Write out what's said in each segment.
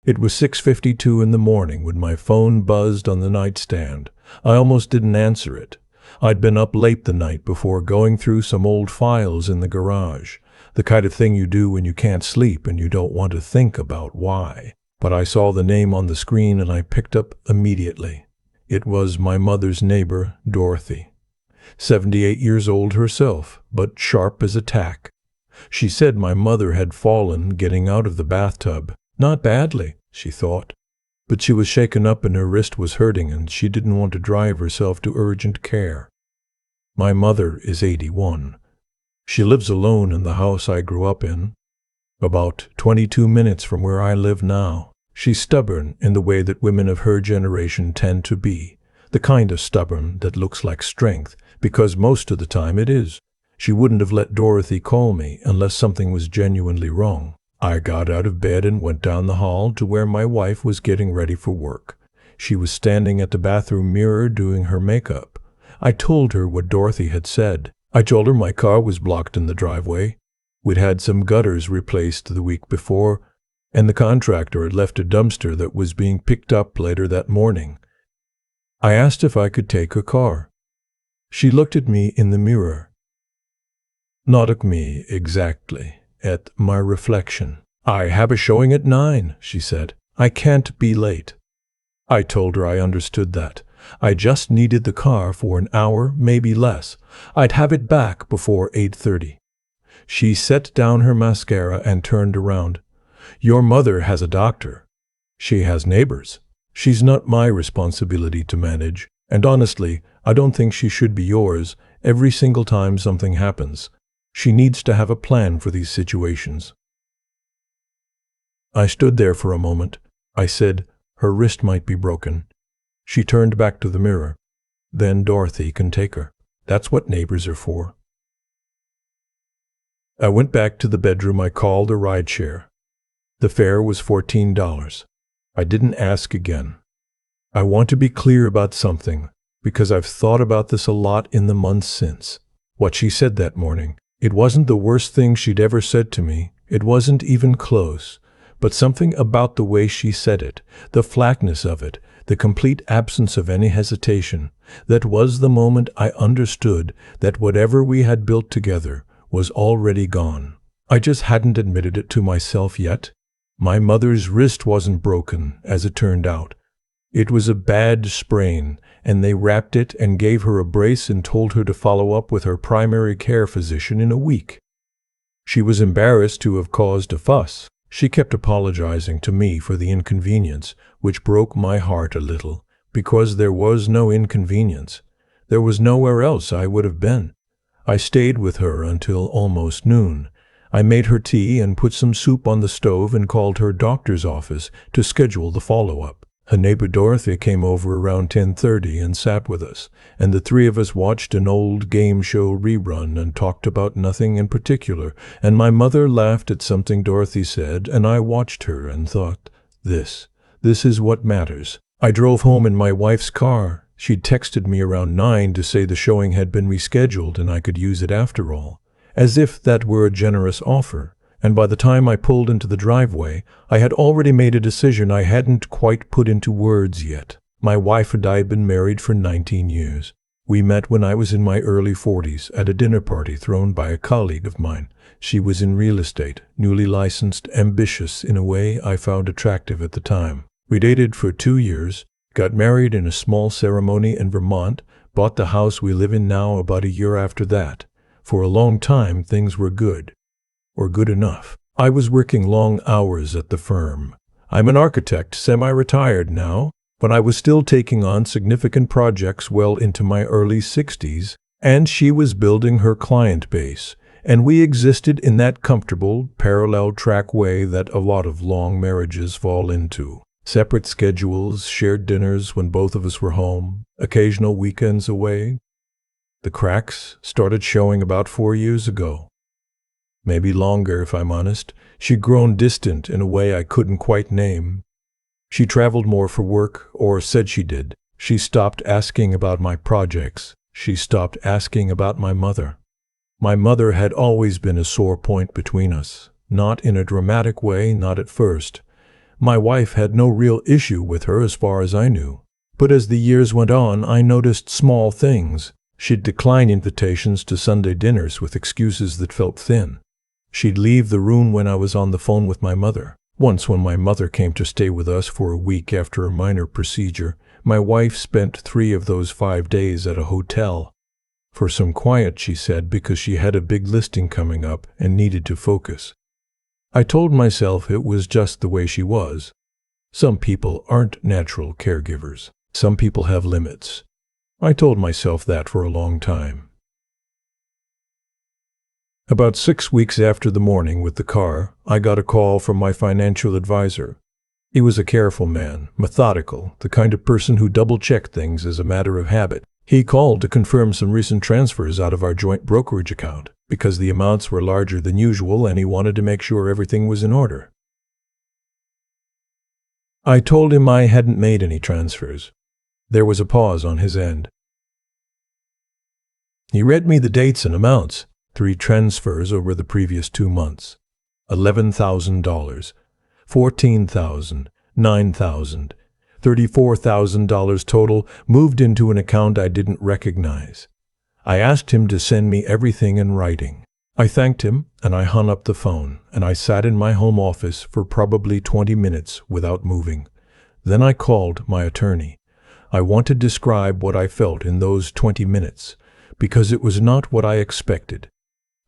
It was 6:52 in the morning when my phone buzzed on the nightstand. I almost didn't answer it. I'd been up late the night before going through some old files in the garage, the kind of thing you do when you can't sleep and you don't want to think about why. But I saw the name on the screen and I picked up immediately. It was my mother's neighbor, Dorothy. 78 years old herself, but sharp as a tack. She said my mother had fallen getting out of the bathtub. Not badly, she thought, but she was shaken up and her wrist was hurting and she didn't want to drive herself to urgent care. My mother is 81. She lives alone in the house I grew up in, about 22 minutes from where I live now. She's stubborn in the way that women of her generation tend to be, the kind of stubborn that looks like strength, because most of the time it is. She wouldn't have let Dorothy call me unless something was genuinely wrong. I got out of bed and went down the hall to where my wife was getting ready for work. She was standing at the bathroom mirror doing her makeup. I told her what Dorothy had said. I told her my car was blocked in the driveway. We'd had some gutters replaced the week before, and the contractor had left a dumpster that was being picked up later that morning. I asked if I could take her car. She looked at me in the mirror. Not at me exactly, at my reflection. "I have a showing at 9, she said. "I can't be late." I told her I understood that. I just needed the car for an hour, maybe less. I'd have it back before 8:30. She set down her mascara and turned around. "Your mother has a doctor. She has neighbors. She's not my responsibility to manage, and honestly, I don't think she should be yours every single time something happens. She needs to have a plan for these situations." I stood there for a moment. I said her wrist might be broken. She turned back to the mirror. "Then Dorothy can take her. That's what neighbors are for." I went back to the bedroom. I called a rideshare. The fare was $14. I didn't ask again. I want to be clear about something, because I've thought about this a lot in the months since. What she said that morning. It wasn't the worst thing she'd ever said to me. It wasn't even close. But something about the way she said it, the flatness of it, the complete absence of any hesitation, that was the moment I understood that whatever we had built together was already gone. I just hadn't admitted it to myself yet. My mother's wrist wasn't broken, as it turned out. It was a bad sprain, and they wrapped it and gave her a brace and told her to follow up with her primary care physician in a week. She was embarrassed to have caused a fuss. She kept apologizing to me for the inconvenience, which broke my heart a little, because there was no inconvenience. There was nowhere else I would have been. I stayed with her until almost noon. I made her tea and put some soup on the stove and called her doctor's office to schedule the follow-up. Her neighbor Dorothy came over around 10:30 and sat with us, and the three of us watched an old game show rerun and talked about nothing in particular, and my mother laughed at something Dorothy said, and I watched her and thought, this is what matters. I drove home in my wife's car. She'd texted me around 9 to say the showing had been rescheduled and I could use it after all, as if that were a generous offer. And by the time I pulled into the driveway, I had already made a decision I hadn't quite put into words yet. My wife and I had been married for 19 years. We met when I was in my early 40s at a dinner party thrown by a colleague of mine. She was in real estate, newly licensed, ambitious in a way I found attractive at the time. We dated for 2 years, got married in a small ceremony in Vermont, bought the house we live in now about a year after that. For a long time, things were good. Or good enough. I was working long hours at the firm. I'm an architect, semi-retired now, but I was still taking on significant projects well into my early 60s, and she was building her client base, and we existed in that comfortable, parallel track way that a lot of long marriages fall into. Separate schedules, shared dinners when both of us were home, occasional weekends away. The cracks started showing about 4 years ago. Maybe longer, if I'm honest. She'd grown distant in a way I couldn't quite name. She traveled more for work, or said she did. She stopped asking about my projects. She stopped asking about my mother. My mother had always been a sore point between us. Not in a dramatic way, not at first. My wife had no real issue with her as far as I knew. But as the years went on, I noticed small things. She'd decline invitations to Sunday dinners with excuses that felt thin. She'd leave the room when I was on the phone with my mother. Once, when my mother came to stay with us for a week after a minor procedure, my wife spent 3 of those 5 days at a hotel. For some quiet, she said, because she had a big listing coming up and needed to focus. I told myself it was just the way she was. Some people aren't natural caregivers. Some people have limits. I told myself that for a long time. About 6 weeks after the morning with the car, I got a call from my financial advisor. He was a careful man, methodical, the kind of person who double-checked things as a matter of habit. He called to confirm some recent transfers out of our joint brokerage account, because the amounts were larger than usual and he wanted to make sure everything was in order. I told him I hadn't made any transfers. There was a pause on his end. He read me the dates and amounts. 3 transfers over the previous 2 months. $11,000, $14,000, $9,000, $34,000 total moved into an account I didn't recognize. I asked him to send me everything in writing. I thanked him, and I hung up the phone, and I sat in my home office for probably 20 minutes without moving. Then I called my attorney. I want to describe what I felt in those 20 minutes, because it was not what I expected.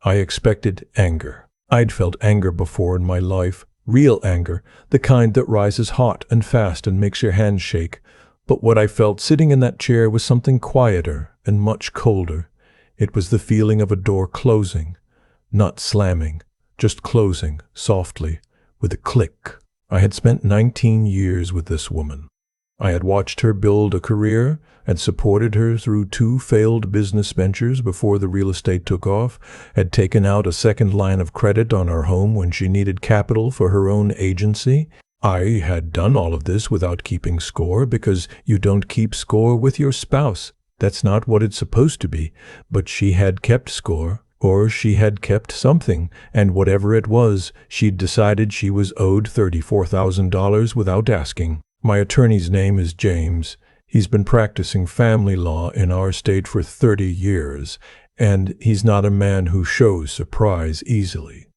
I expected anger. I'd felt anger before in my life, real anger, the kind that rises hot and fast and makes your hands shake. But what I felt sitting in that chair was something quieter and much colder. It was the feeling of a door closing, not slamming, just closing softly, with a click. I had spent 19 years with this woman. I had watched her build a career and supported her through 2 failed business ventures before the real estate took off, had taken out a second line of credit on our home when she needed capital for her own agency. I had done all of this without keeping score, because you don't keep score with your spouse. That's not what it's supposed to be. But she had kept score, or she had kept something, and whatever it was, she'd decided she was owed $34,000 without asking. My attorney's name is James. He's been practicing family law in our state for 30 years, and he's not a man who shows surprise easily.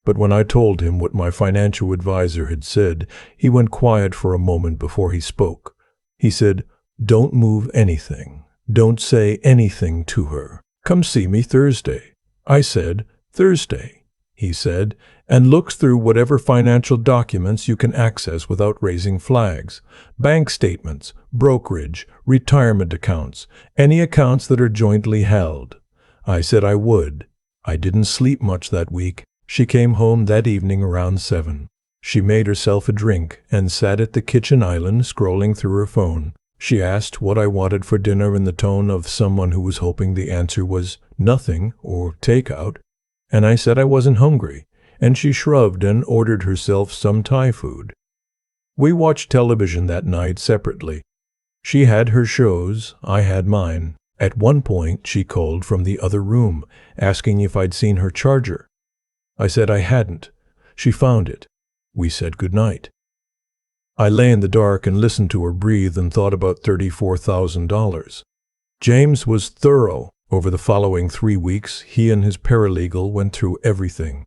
But when I told him what my financial advisor had said, he went quiet for a moment before he spoke. He said, "Don't move anything. Don't say anything to her. Come see me Thursday." I said, "Thursday," he said, "and look through whatever financial documents you can access without raising flags. Bank statements, brokerage, retirement accounts, any accounts that are jointly held." I said I would. I didn't sleep much that week. She came home that evening around 7. She made herself a drink and sat at the kitchen island scrolling through her phone. She asked what I wanted for dinner in the tone of someone who was hoping the answer was nothing or takeout, and I said I wasn't hungry, and she shrugged and ordered herself some Thai food. We watched television that night separately. She had her shows, I had mine. At one point, she called from the other room, asking if I'd seen her charger. I said I hadn't. She found it. We said goodnight. I lay in the dark and listened to her breathe and thought about $34,000. James was thorough. Over the following 3 weeks, he and his paralegal went through everything.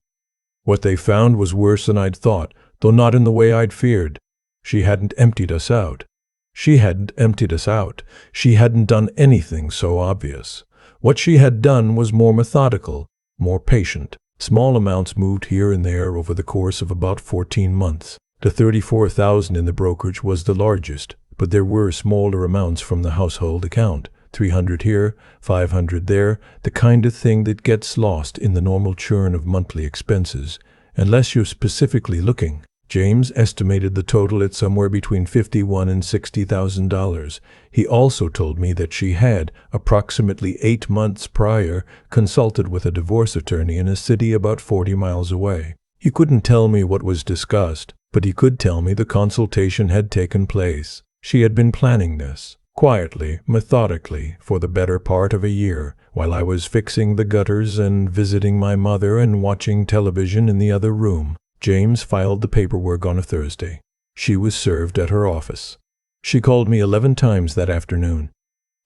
What they found was worse than I'd thought, though not in the way I'd feared. She hadn't emptied us out. She hadn't emptied us out. She hadn't done anything so obvious. What she had done was more methodical, more patient. Small amounts moved here and there over the course of about 14 months. The $34,000 in the brokerage was the largest, but there were smaller amounts from the household account. $300 here, $500 there, the kind of thing that gets lost in the normal churn of monthly expenses, unless you're specifically looking. James estimated the total at somewhere between $51,000 and $60,000. He also told me that she had, approximately 8 months prior, consulted with a divorce attorney in a city about 40 miles away. He couldn't tell me what was discussed, but he could tell me the consultation had taken place. She had been planning this, quietly, methodically, for the better part of a year, while I was fixing the gutters and visiting my mother and watching television in the other room. James filed the paperwork on a Thursday. She was served at her office. She called me 11 times that afternoon.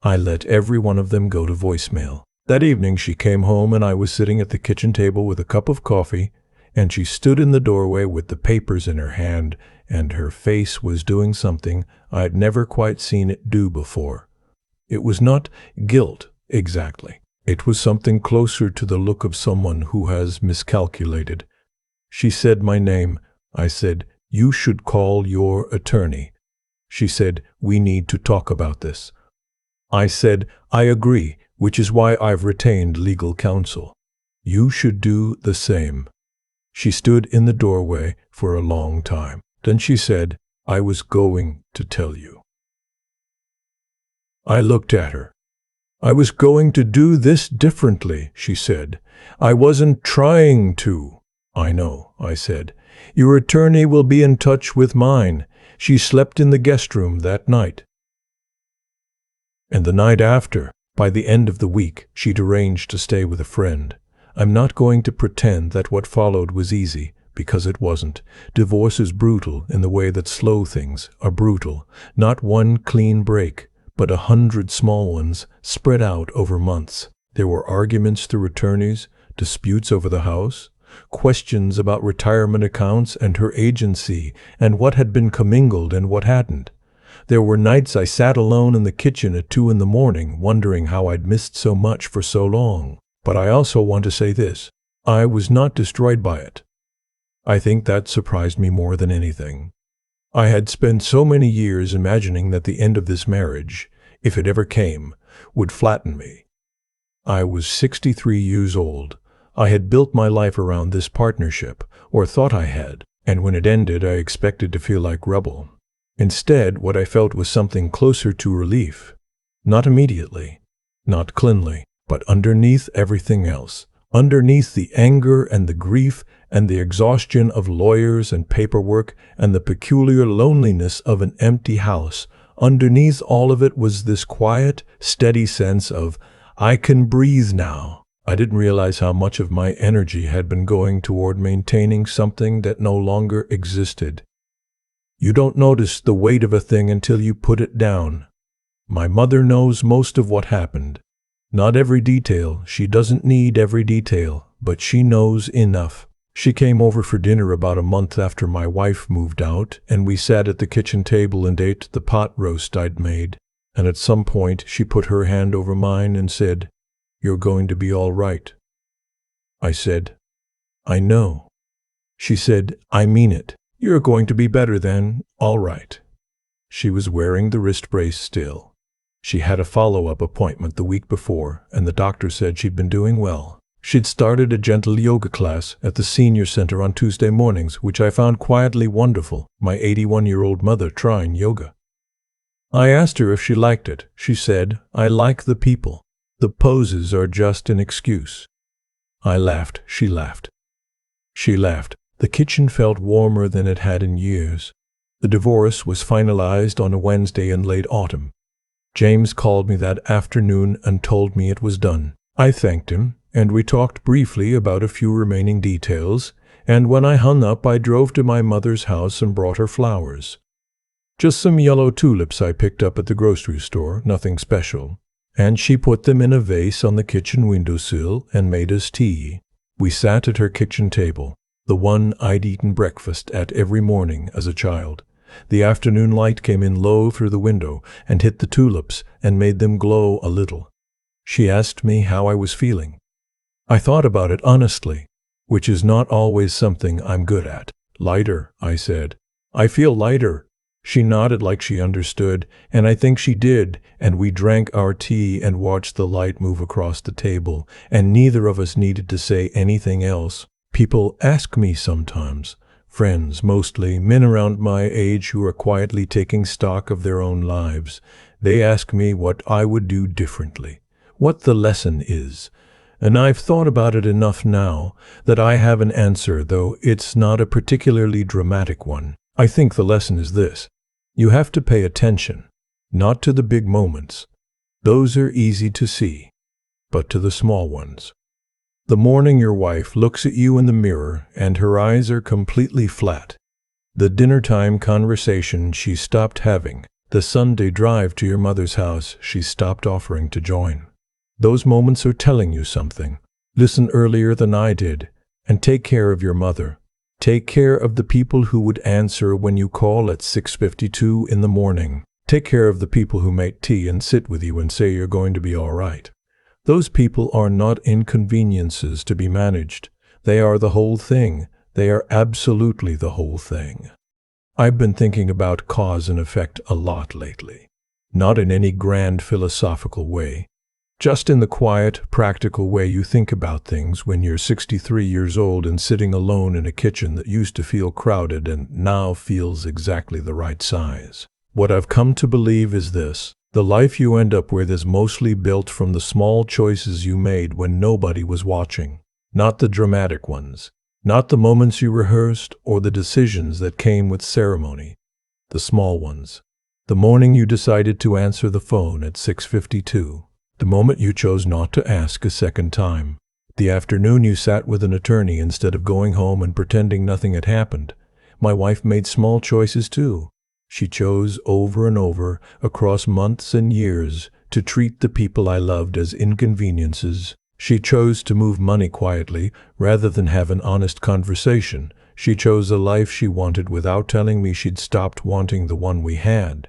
I let every one of them go to voicemail. That evening she came home and I was sitting at the kitchen table with a cup of coffee, and she stood in the doorway with the papers in her hand, and her face was doing something I'd never quite seen it do before. It was not guilt, exactly. It was something closer to the look of someone who has miscalculated. She said my name. I said, "You should call your attorney." She said, "We need to talk about this." I said, "I agree, which is why I've retained legal counsel. You should do the same." She stood in the doorway for a long time. Then she said, "I was going to tell you." I looked at her. "I was going to do this differently," she said. "I wasn't trying to." "I know," I said. "Your attorney will be in touch with mine. She slept in the guest room that night." And the night after, by the end of the week, she'd arranged to stay with a friend. I'm not going to pretend that what followed was easy, because it wasn't. Divorce is brutal in the way that slow things are brutal. Not one clean break, but 100 small ones spread out over months. There were arguments through attorneys, disputes over the house, questions about retirement accounts and her agency, and what had been commingled and what hadn't. There were nights I sat alone in the kitchen at 2 a.m, wondering how I'd missed so much for so long. But I also want to say this: I was not destroyed by it. I think that surprised me more than anything. I had spent so many years imagining that the end of this marriage, if it ever came, would flatten me. I was 63 years old. I had built my life around this partnership, or thought I had, and when it ended I expected to feel like rubble. Instead, what I felt was something closer to relief. Not immediately, not cleanly, but underneath everything else. Underneath the anger and the grief and the exhaustion of lawyers and paperwork and the peculiar loneliness of an empty house, underneath all of it was this quiet, steady sense of, I can breathe now. I didn't realize how much of my energy had been going toward maintaining something that no longer existed. You don't notice the weight of a thing until you put it down. My mother knows most of what happened. Not every detail, she doesn't need every detail, but she knows enough. She came over for dinner about a month after my wife moved out, and we sat at the kitchen table and ate the pot roast I'd made. And at some point she put her hand over mine and said, "You're going to be all right." I said, "I know." She said, "I mean it. You're going to be better then, all right." She was wearing the wrist brace still. She had a follow-up appointment the week before, and the doctor said she'd been doing well. She'd started a gentle yoga class at the senior center on Tuesday mornings, which I found quietly wonderful, my 81-year-old mother trying yoga. I asked her if she liked it. She said, "I like the people. The poses are just an excuse." I laughed. She laughed. She laughed. The kitchen felt warmer than it had in years. The divorce was finalized on a Wednesday in late autumn. James called me that afternoon and told me it was done. I thanked him, and we talked briefly about a few remaining details, and when I hung up I drove to my mother's house and brought her flowers. Just some yellow tulips I picked up at the grocery store, nothing special. And she put them in a vase on the kitchen windowsill and made us tea. We sat at her kitchen table, the one I'd eaten breakfast at every morning as a child. The afternoon light came in low through the window and hit the tulips and made them glow a little. She asked me how I was feeling. I thought about it honestly, which is not always something I'm good at. "Lighter," I said. "I feel lighter." She nodded like she understood, and I think she did, and we drank our tea and watched the light move across the table, and neither of us needed to say anything else. People ask me sometimes, friends mostly, men around my age who are quietly taking stock of their own lives. They ask me what I would do differently, what the lesson is. And I've thought about it enough now that I have an answer, though it's not a particularly dramatic one. I think the lesson is this: you have to pay attention, not to the big moments. Those are easy to see, but to the small ones. The morning your wife looks at you in the mirror and her eyes are completely flat. The dinner-time conversation she stopped having. The Sunday drive to your mother's house she stopped offering to join. Those moments are telling you something. Listen earlier than I did, and take care of your mother. Take care of the people who would answer when you call at 6:52 in the morning. Take care of the people who make tea and sit with you and say you're going to be all right. Those people are not inconveniences to be managed. They are the whole thing. They are absolutely the whole thing. I've been thinking about cause and effect a lot lately. Not in any grand philosophical way. Just in the quiet, practical way you think about things when you're 63 years old and sitting alone in a kitchen that used to feel crowded and now feels exactly the right size. What I've come to believe is this: the life you end up with is mostly built from the small choices you made when nobody was watching. Not the dramatic ones. Not the moments you rehearsed or the decisions that came with ceremony. The small ones. The morning you decided to answer the phone at 6:52. The moment you chose not to ask a second time. The afternoon you sat with an attorney instead of going home and pretending nothing had happened. My wife made small choices too. She chose over and over, across months and years, to treat the people I loved as inconveniences. She chose to move money quietly rather than have an honest conversation. She chose a life she wanted without telling me she'd stopped wanting the one we had.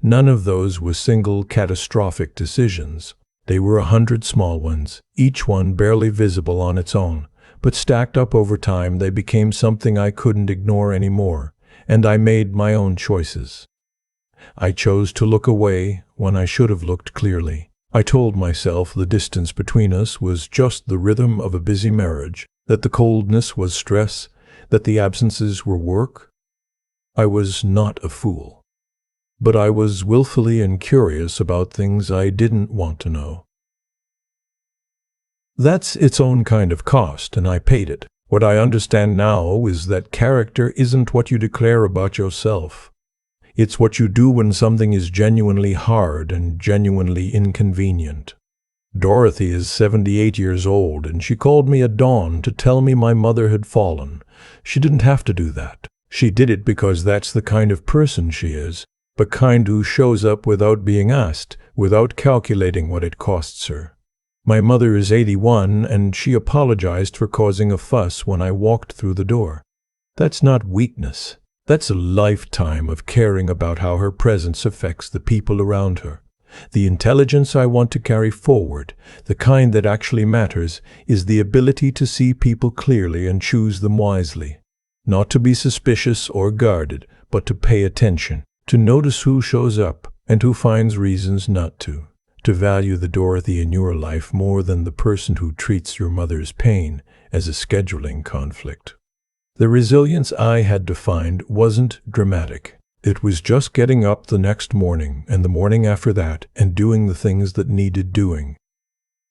None of those were single, catastrophic decisions. They were 100 small ones, each one barely visible on its own, but stacked up over time they became something I couldn't ignore anymore, and I made my own choices. I chose to look away when I should have looked clearly. I told myself the distance between us was just the rhythm of a busy marriage, that the coldness was stress, that the absences were work. I was not a fool. But I was willfully incurious about things I didn't want to know. That's its own kind of cost, and I paid it. What I understand now is that character isn't what you declare about yourself. It's what you do when something is genuinely hard and genuinely inconvenient. Dorothy is 78 years old, and she called me at dawn to tell me my mother had fallen. She didn't have to do that. She did it because that's the kind of person she is. But kind who shows up without being asked, without calculating what it costs her. My mother is 81, and she apologized for causing a fuss when I walked through the door. That's not weakness. That's a lifetime of caring about how her presence affects the people around her. The intelligence I want to carry forward, the kind that actually matters, is the ability to see people clearly and choose them wisely. Not to be suspicious or guarded, but to pay attention. To notice who shows up and who finds reasons not to value the Dorothy in your life more than the person who treats your mother's pain as a scheduling conflict. The resilience I had to find wasn't dramatic. It was just getting up the next morning and the morning after that and doing the things that needed doing.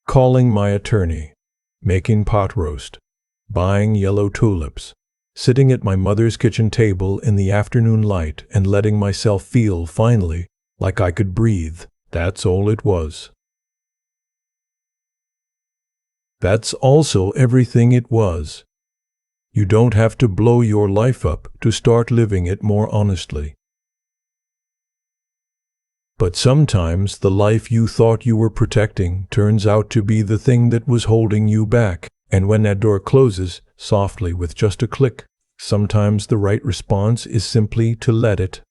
Calling my attorney, making pot roast, buying yellow tulips, sitting at my mother's kitchen table in the afternoon light and letting myself feel, finally, like I could breathe. That's all it was. That's also everything it was. You don't have to blow your life up to start living it more honestly. But sometimes the life you thought you were protecting turns out to be the thing that was holding you back. And when that door closes, softly with just a click, sometimes the right response is simply to let it